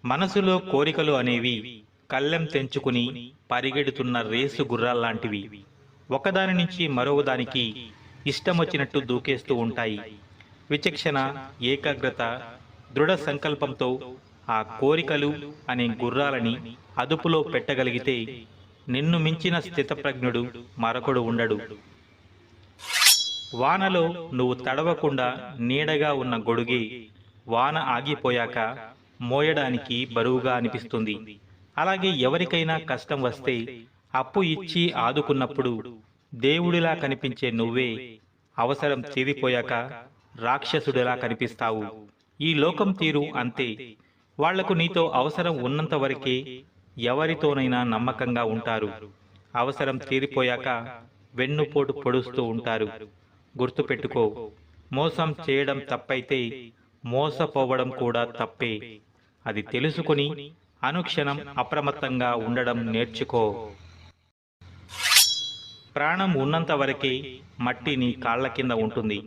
మనసులో కోరికలు అనేవి కళ్ళెం తెంచుకుని పరిగెడుతున్న రేసు గుర్రాల్లాంటివి. ఒకదాని నుంచి మరొకదానికి ఇష్టమొచ్చినట్టు దూకేస్తూ ఉంటాయి. విచక్షణ, ఏకాగ్రత, దృఢ సంకల్పంతో ఆ కోరికలు అనే గుర్రాలని అదుపులో పెట్టగలిగితే నిన్ను మించిన స్థితప్రజ్ఞుడు మరొకడు ఉండడు. వానలో నువ్వు తడవకుండా నీడగా ఉన్న గొడుగే వాన ఆగిపోయాక మోయడానికి బరువుగా అనిపిస్తుంది. అలాగే ఎవరికైనా కష్టం వస్తే అప్పు ఇచ్చి ఆదుకున్నప్పుడు దేవుడిలా కనిపించే నువ్వే అవసరం తీరిపోయాక రాక్షసుడిలా కనిపిస్తావు. ఈ లోకం తీరు అంతే. వాళ్లకు నీతో అవసరం ఉన్నంత వరకే ఎవరితోనైనా నమ్మకంగా ఉంటారు. అవసరం తీరిపోయాక వెన్నుపోటు పొడుస్తూ ఉంటారు. గుర్తుపెట్టుకో, మోసం చేయడం తప్పైతే మోసపోవడం కూడా తప్పే. అది తెలుసుకుని అనుక్షణం అప్రమత్తంగా ఉండడం నేర్చుకో. ప్రాణం ఉన్నంత వరకే మట్టి నీ కాళ్ల కింద ఉంటుంది.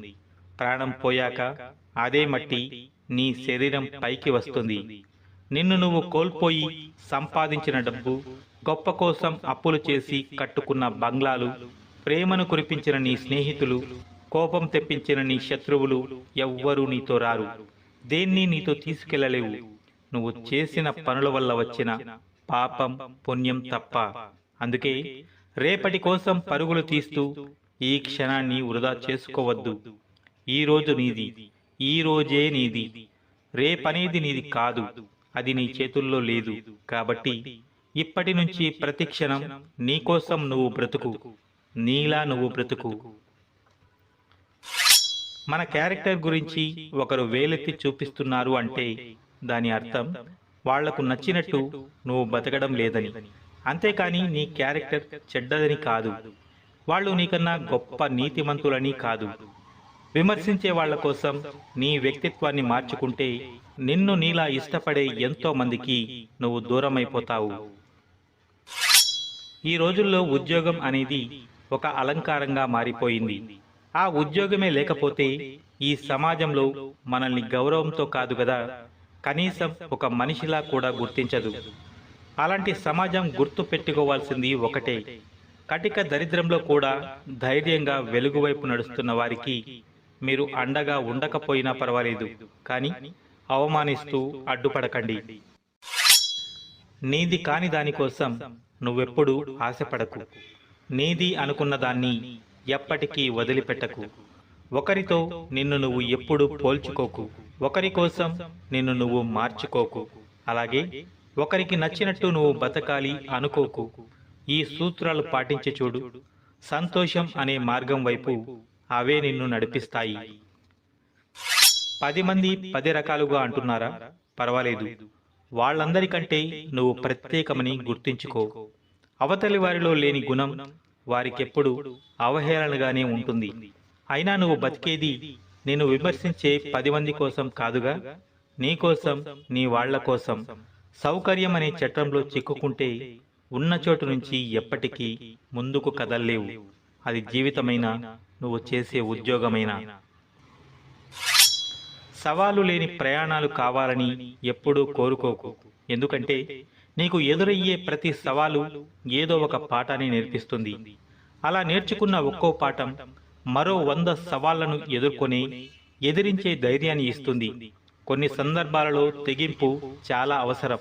ప్రాణం పోయాక అదే మట్టి నీ శరీరం పైకి వస్తుంది. నిన్ను నువ్వు కోల్పోయి సంపాదించిన డబ్బు, గొప్ప కోసం అప్పులు చేసి కట్టుకున్న బంగ్లాలు, ప్రేమను కురిపించిన నీ స్నేహితులు, కోపం తెప్పించిన నీ శత్రువులు ఎవ్వరూ నీతో రారు. దేన్ని నీతో తీసుకెళ్లలేవు. నువ్వు చేసిన పనుల వల్ల వచ్చిన పాపం, పుణ్యం తప్ప. అందుకే రేపటి కోసం పరుగులు తీస్తూ ఈ క్షణాన్ని వృధా చేసుకోవద్దు. ఈ రోజు నీది, ఈ రోజే నీది. రేపనేది నీది కాదు, అది నీ చేతుల్లో లేదు. కాబట్టి ఇప్పటి నుంచి ప్రతి క్షణం నీకోసం నువ్వు బ్రతుకు, నీలా నువ్వు బ్రతుకు. మన క్యారెక్టర్ గురించి ఒకరు వేలెత్తి చూపిస్తున్నారు అంటే దాని అర్థం వాళ్లకు నచ్చినట్టు నువ్వు బతకడం లేదని. అంతేకాని నీ క్యారెక్టర్ చెడ్డదని కాదు. వాళ్ళు నీకన్నా గొప్ప నీతిమంతులని కాదు. విమర్శించే వాళ్ల కోసం నీ వ్యక్తిత్వాన్ని మార్చుకుంటే నిన్ను నీలా ఇష్టపడే ఎంతో మందికి నువ్వు దూరమైపోతావు. ఈ రోజుల్లో ఉద్యోగం అనేది ఒక అలంకారంగా మారిపోయింది. ఆ ఉద్యోగమే లేకపోతే ఈ సమాజంలో మనల్ని గౌరవంతో కాదు కదా, కనీసం ఒక మనిషిలా కూడా గుర్తించదు. అలాంటి సమాజం గుర్తు పెట్టుకోవాల్సింది ఒకటే: కటిక దరిద్రంలో కూడా ధైర్యంగా వెలుగువైపు నడుస్తున్న వారికి మీరు అండగా ఉండకపోయినా పర్వాలేదు, కానీ అవమానిస్తూ అడ్డుపడకండి. నీది కాని దానికోసం నువ్వెప్పుడూ ఆశపడకు. నీది అనుకున్న దాన్ని ఎప్పటికీ వదిలిపెట్టకు. ఒకరితో నిన్ను నువ్వు ఎప్పుడూ పోల్చుకోకు. ఒకరి కోసం నిన్ను నువ్వు మార్చుకోకు. అలాగే ఒకరికి నచ్చినట్టు నువ్వు బతకాలి అనుకోకు. ఈ సూత్రాలు పాటించి చూడు. సంతోషం అనే మార్గం వైపు అవే నిన్ను నడిపిస్తాయి. 10 మంది 10 రకాలుగా అంటున్నారా? పర్వాలేదు. వాళ్ళందరికంటే నువ్వు ప్రత్యేకమని గుర్తించుకో. అవతలి వారిలో లేని గుణం వారికెప్పుడు అవహేళనగానే ఉంటుంది. అయినా నువ్వు బతికేది నిన్ను విమర్శించే 10 మంది కోసం కాదుగా, నీకోసం, నీ వాళ్ల కోసం. సౌకర్యం అనే చట్రంలో చిక్కుకుంటే ఉన్న చోటు నుంచి ఎప్పటికీ ముందుకు కదల్లేవు. అది జీవితమైనా, నువ్వు చేసే ఉద్యోగమైనా. సవాలు లేని ప్రయాణాలు కావాలని ఎప్పుడూ కోరుకోకు. ఎందుకంటే నీకు ఎదురయ్యే ప్రతి సవాలు ఏదో ఒక పాఠాన్ని నేర్పిస్తుంది. అలా నేర్చుకున్న ఒక్కో పాఠం మరో 100 సవాళ్లను ఎదిరించే ధైర్యాన్ని ఇస్తుంది. కొన్ని సందర్భాలలో తెగింపు చాలా అవసరం.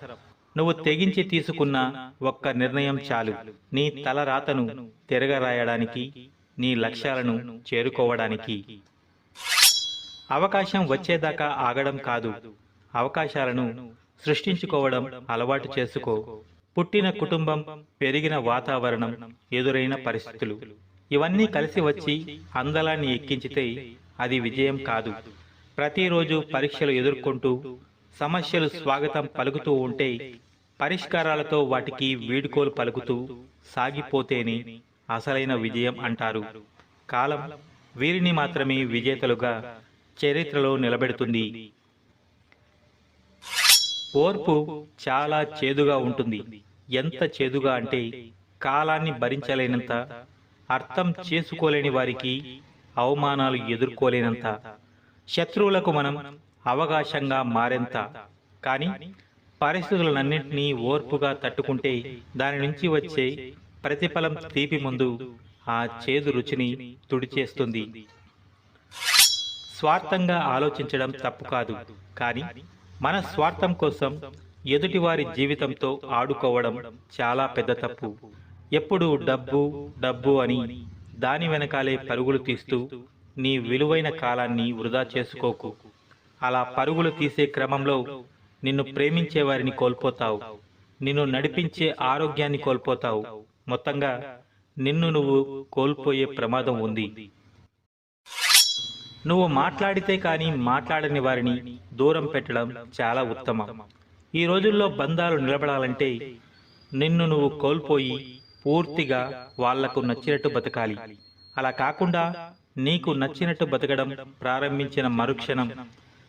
నువ్వు తెగించి తీసుకున్న ఒక్క నిర్ణయం చాలు నీ తలరాతను తిరగరాయడానికి, నీ లక్ష్యాలను చేరుకోవడానికి. అవకాశం వచ్చేదాకా ఆగడం కాదు, అవకాశాలను సృష్టించుకోవడం అలవాటు చేసుకో. పుట్టిన కుటుంబం, పెరిగిన వాతావరణం, ఎదురైన పరిస్థితులు ఇవన్నీ కలిసి వచ్చి అందలాన్ని ఎక్కించితే అది విజయం కాదు. ప్రతిరోజు పరీక్షలు ఎదుర్కొంటూ సమస్యలు స్వాగతం పలుకుతూ ఉంటే, పరిష్కారాలతో వాటికి వీడ్కోలు పలుకుతూ సాగిపోతేనే అసలైన విజయం అంటారు. కాలం వీరిని మాత్రమే విజేతలుగా చరిత్రలో నిలబెడుతుంది. ఓర్పు చాలా చేదుగా ఉంటుంది. ఎంత చేదుగా అంటే కాలాన్ని భరించలేనంత, అర్థం చేసుకోలేని వారికి అవమానాలు ఎదుర్కోలేనంత, శత్రువులకు మనం అవకాశంగా మారేంత. కానీ పరిస్థితులన్నింటినీ ఓర్పుగా తట్టుకుంటే దాని నుంచి వచ్చే ప్రతిఫలం తీపి ముందు ఆ చేదు రుచిని తుడిచేస్తుంది. స్వార్థంగా ఆలోచించడం తప్పు కాదు, కానీ మన స్వార్థం కోసం ఎదుటివారి జీవితంతో ఆడుకోవడం చాలా పెద్ద తప్పు. ఎప్పుడూ డబ్బు డబ్బు అని దాని వెనకాలే పరుగులు తీస్తూ నీ విలువైన కాలాన్ని వృధా చేసుకోకు. అలా పరుగులు తీసే క్రమంలో నిన్ను ప్రేమించే వారిని కోల్పోతావు, నిన్ను నడిపించే ఆరోగ్యాన్ని కోల్పోతావు. మొత్తంగా నిన్ను నువ్వు కోల్పోయే ప్రమాదం ఉంది. నువ్వు మాట్లాడితే కానీ మాట్లాడని వారిని దూరం పెట్టడం చాలా ఉత్తమం. ఈ రోజుల్లో బంధాలు నిలబడాలంటే నిన్ను నువ్వు కోల్పోయి పూర్తిగా వాళ్లకు నచ్చినట్టు బతకాలి. అలా కాకుండా నీకు నచ్చినట్టు బతకడం ప్రారంభించిన మరుక్షణం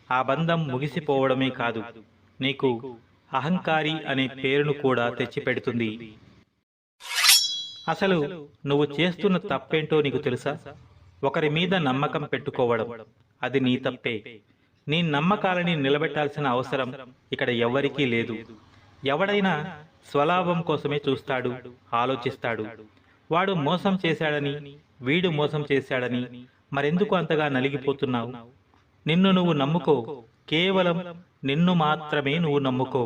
ఆ బంధం ముగిసిపోవడమే కాదు, నీకు అహంకారి అనే పేరును కూడా తెచ్చిపెడుతుంది. అసలు నువ్వు చేస్తున్న తప్పేంటో నీకు తెలుసా? ఒకరి మీద నమ్మకం పెట్టుకోవడం. అది నీ తప్పే. నీ నమ్మకాలని నిలబెట్టాల్సిన అవసరం ఇక్కడ ఎవరికీ లేదు. ఎవడైనా స్వలాభం కోసమే చూస్తాడు, ఆలోచిస్తాడు. వాడు మోసం చేశాడని, వీడు మోసం చేశాడని మరెందుకు అంతగా నలిగిపోతున్నావు? నిన్ను నువ్వు నమ్ముకో. కేవలం నిన్ను మాత్రమే నువ్వు నమ్ముకో.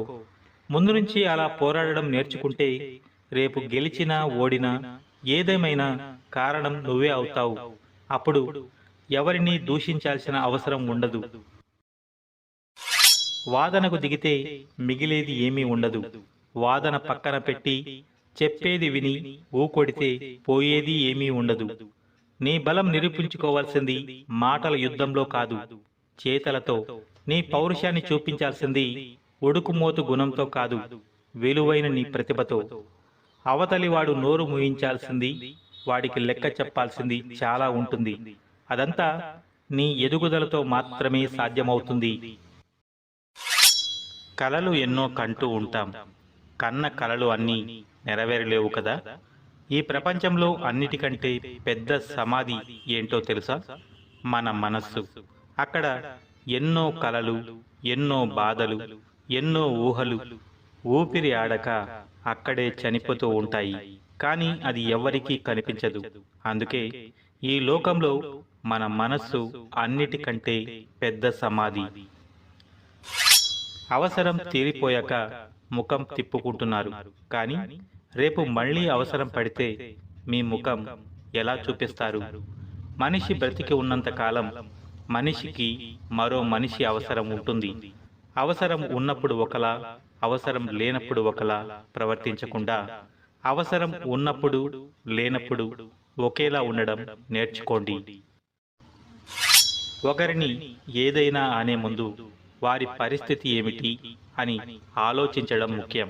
ముందు నుంచి అలా పోరాడడం నేర్చుకుంటే రేపు గెలిచినా ఓడినా ఏదేమైనా కారణం నువ్వే అవుతావు. అప్పుడు ఎవరిని దూషించాల్సిన అవసరం ఉండదు. వాదనకు దిగితే మిగిలేది ఏమీ ఉండదు. వాదన పక్కన పెట్టి చెప్పేది విని ఊకొడితే పోయేది ఏమీ ఉండదు. నీ బలం నిరూపించుకోవాల్సింది మాటల యుద్ధంలో కాదు, చేతలతో. నీ పౌరుషాన్ని చూపించాల్సింది ఉడుకుమోతు గుణంతో కాదు, విలువైన నీ ప్రతిభతో. అవతలివాడు నోరు ముయించాల్సింది, వాడికి లెక్క చెప్పాల్సింది చాలా ఉంటుంది. అదంతా నీ ఎదుగుదలతో మాత్రమే సాధ్యమవుతుంది. కలలు ఎన్నో కంటూ ఉంటాం, కన్న కలలు అన్నీ నెరవేరలేవు కదా. ఈ ప్రపంచంలో అన్నిటికంటే పెద్ద సమాధి ఏంటో తెలుసా? మన మనస్సు. అక్కడ ఎన్నో కలలు, ఎన్నో బాధలు, ఎన్నో ఊహలు ఊపిరి ఆడక అక్కడే చనిపోతూ ఉంటాయి. కానీ అది ఎవ్వరికీ కనిపించదు. అందుకే ఈ లోకంలో మన మనస్సు అన్నిటికంటే పెద్ద సమాధి. అవసరం తీరిపోయాక ముఖం తిప్పుకుంటున్నారు, కానీ రేపు మళ్ళీ అవసరం పడితే మీ ముఖం ఎలా చూపిస్తారు? మనిషి బ్రతికి ఉన్నంత కాలం మనిషికి మరో మనిషి అవసరం ఉంటుంది. అవసరం ఉన్నప్పుడు ఒకలా, అవసరం లేనప్పుడు ఒకలా ప్రవర్తించకుండా అవసరం ఉన్నప్పుడు లేనప్పుడు ఒకేలా ఉండడం నేర్చుకోండి. ఒకరిని ఏదైనా అనే ముందు వారి పరిస్థితి ఏమిటి అని ఆలోచించడం ముఖ్యం.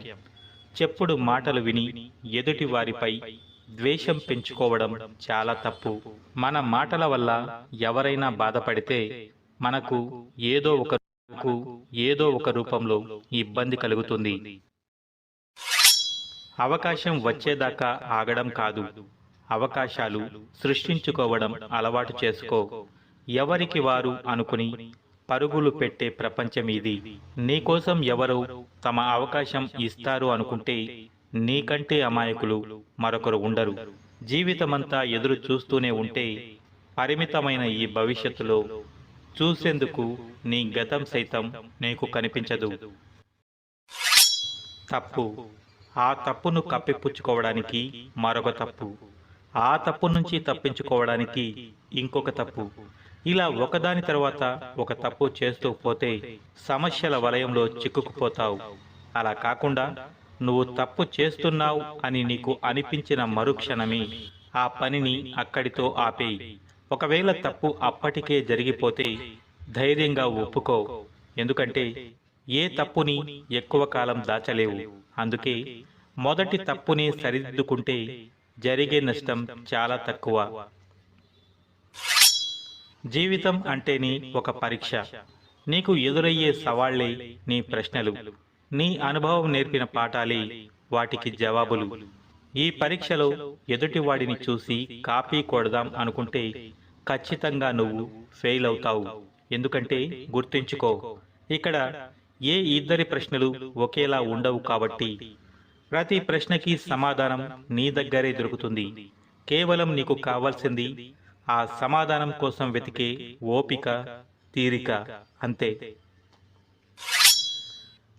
చెప్పుడు మాటలు విని ఎదుటి వారిపై ద్వేషం పెంచుకోవడం చాలా తప్పు. మన మాటల వల్ల ఎవరైనా బాధపడితే మనకు ఏదో ఒక రూపంలో ఇబ్బంది కలుగుతుంది. అవకాశం వచ్చేదాకా ఆగడం కాదు, అవకాశాలు సృష్టించుకోవడం అలవాటు చేసుకో. ఎవరికి వారు అనుకుని పరుగులు పెట్టే ప్రపంచం ఇది. నీకోసం ఎవరు తమ అవకాశం ఇస్తారు అనుకుంటే నీకంటే అమాయకులు మరొకరు ఉండరు. జీవితమంతా ఎదురు చూస్తూనే ఉంటే పరిమితమైన ఈ భవిష్యత్తులో చూసేందుకు నీ గతం సైతం నీకు కనిపించదు. తప్పు, ఆ తప్పును కప్పిపుచ్చుకోవడానికి మరొక తప్పు, ఆ తప్పు నుంచి తప్పించుకోవడానికి ఇంకొక తప్పు. ఇలా ఒకదాని తర్వాత ఒక తప్పు చేస్తూ పోతే సమస్యల వలయంలో చిక్కుకుపోతావు. అలా కాకుండా నువ్వు తప్పు చేస్తున్నావు అని నీకు అనిపించిన మరుక్షణమే ఆ పనిని అక్కడితో ఆపేయి. ఒకవేళ తప్పు అప్పటికే జరిగిపోతే ధైర్యంగా ఒప్పుకో. ఎందుకంటే ఏ తప్పుని ఎక్కువ కాలం దాచలేవు. అందుకే మొదటి తప్పుని సరిదిద్దుకుంటే జరిగే నష్టం చాలా తక్కువ. జీవితం అంటేనే ఒక పరీక్ష. నీకు ఎదురయ్యే సవాళ్లే నీ ప్రశ్నలు, నీ అనుభవం నేర్పిన పాఠాలే వాటికి జవాబులు. ఈ పరీక్షలో ఎదుటివాడిని చూసి కాపీ కొడదాం అనుకుంటే ఖచ్చితంగా నువ్వు ఫెయిల్ అవుతావు. ఎందుకంటే గుర్తుంచుకో, ఇక్కడ ఏ ఇద్దరి ప్రశ్నలు ఒకేలా ఉండవు కాబట్టి ప్రతి ప్రశ్నకి సమాధానం నీ దగ్గరే దొరుకుతుంది. కేవలం నీకు కావాల్సింది ఆ సమాధానం కోసం వెతికే ఓపిక, తీరిక అంతే.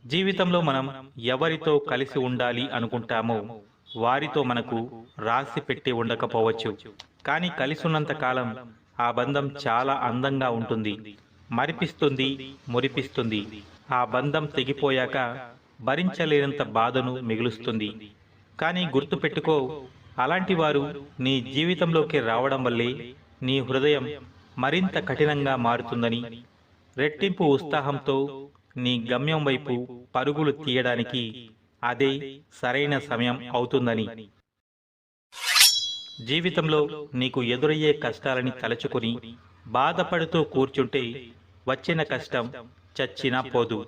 జీవితంలో మనం ఎవరితో కలిసి ఉండాలి అనుకుంటామో వారితో మనకు రాసి పెట్టి ఉండకపోవచ్చు. కానీ కలిసి ఉన్నంత కాలం ఆ బంధం చాలా అందంగా ఉంటుంది, మరిపిస్తుంది, మురిపిస్తుంది. ఆ బంధం తెగిపోయాక భరించలేనంత బాధను మిగులుస్తుంది. కానీ గుర్తుపెట్టుకో, అలాంటి వారు నీ జీవితంలోకి రావడం వల్లే నీ హృదయం మరింత కఠినంగా మారుతుందని, రెట్టింపు ఉత్సాహంతో నీ గమ్యం వైపు పరుగులు తీయడానికి అదే సరైన సమయం అవుతుందని. జీవితంలో నీకు ఎదురయ్యే కష్టాలని తలచుకుని బాధపడుతూ కూర్చుంటే వచ్చిన కష్టం చచ్చినా పోదు.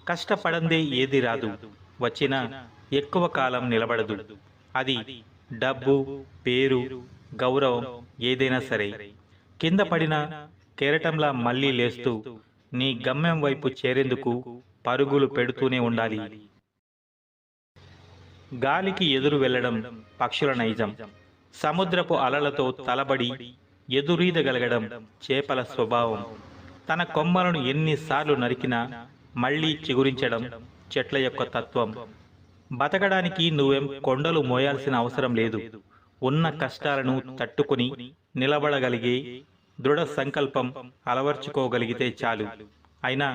కష్టపడందే ఏది రాదు, వచ్చినా ఎక్కువ కాలం నిలబడదు. అది డబ్బు, పేరు, గౌరవం ఏదైనా సరే. కింద పడిన కెరటంలా మళ్ళీ లేస్తూ నీ గమ్యం వైపు చేరేందుకు పరుగులు పెడుతూనే ఉండాలి. గాలికి ఎదురు వెళ్లడం పక్షుల నైజం. సముద్రపు అలలతో తలబడి ఎదురీదగలగడం చేపల స్వభావం. తన కొమ్మలను ఎన్నిసార్లు నరికినా మళ్లీ చిగురించడం చెట్ల యొక్క తత్వం. బతకడానికి నువ్వేం కొండలు మోయాల్సిన అవసరం లేదు. ఉన్న కష్టాలను తట్టుకుని నిలబడగలిగే దృఢ సంకల్పం అలవర్చుకోగలిగితే చాలు. అయినా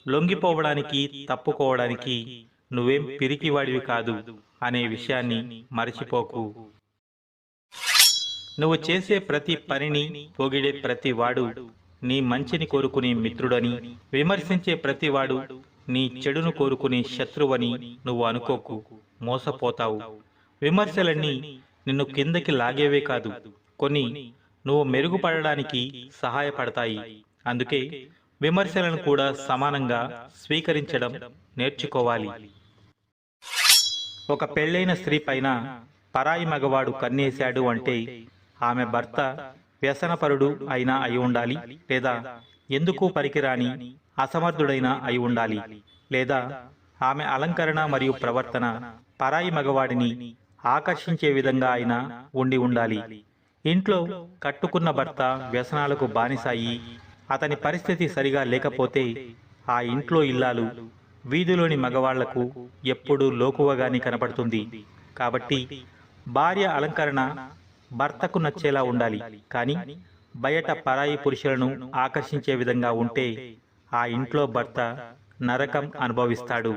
లొంగిపోవడానికి, తప్పుకోవడానికి నువ్వేం పిరికివాడివి కాదు అనే విషయాన్ని మరచిపోకు. నువ్వు చేసే ప్రతి పనిని పొగిడే ప్రతివాడు నీ మంచిని కోరుకునే మిత్రుడని, విమర్శించే ప్రతివాడు నీ చెడును కోరుకునే శత్రువని నువ్వు అనుకోకు. మోసపోతావు. విమర్శలన్నీ నిన్ను కిందకి లాగేవే కాదు, కొన్ని నువ్వు మెరుగుపడడానికి సహాయపడతాయి. అందుకే విమర్శలను కూడా సమానంగా స్వీకరించడం నేర్చుకోవాలి. ఒక పెళ్ళైన స్త్రీ పైన పరాయి మగవాడు కన్నేశాడు అంటే ఆమె భర్త వ్యసనపరుడు అయినా అయి ఉండాలి, లేదా ఎందుకు పనికిరాని అసమర్థుడైనా అయి ఉండాలి, లేదా ఆమె అలంకరణ మరియు ప్రవర్తన పరాయి మగవాడిని ఆకర్షించే విధంగా అయినా ఉండి ఉండాలి. ఇంట్లో కట్టుకున్న భర్త వ్యసనాలకు బానిసాయి అతని పరిస్థితి సరిగా లేకపోతే ఆ ఇంట్లో ఇల్లాలు వీధిలోని మగవాళ్లకు ఎప్పుడూ లోకువగానే కనపడుతుంది. కాబట్టి భార్య అలంకరణ భర్తకు నచ్చేలా ఉండాలి, కానీ బయట పరాయి పురుషులను ఆకర్షించే విధంగా ఉంటే ఆ ఇంట్లో భర్త నరకం అనుభవిస్తాడు.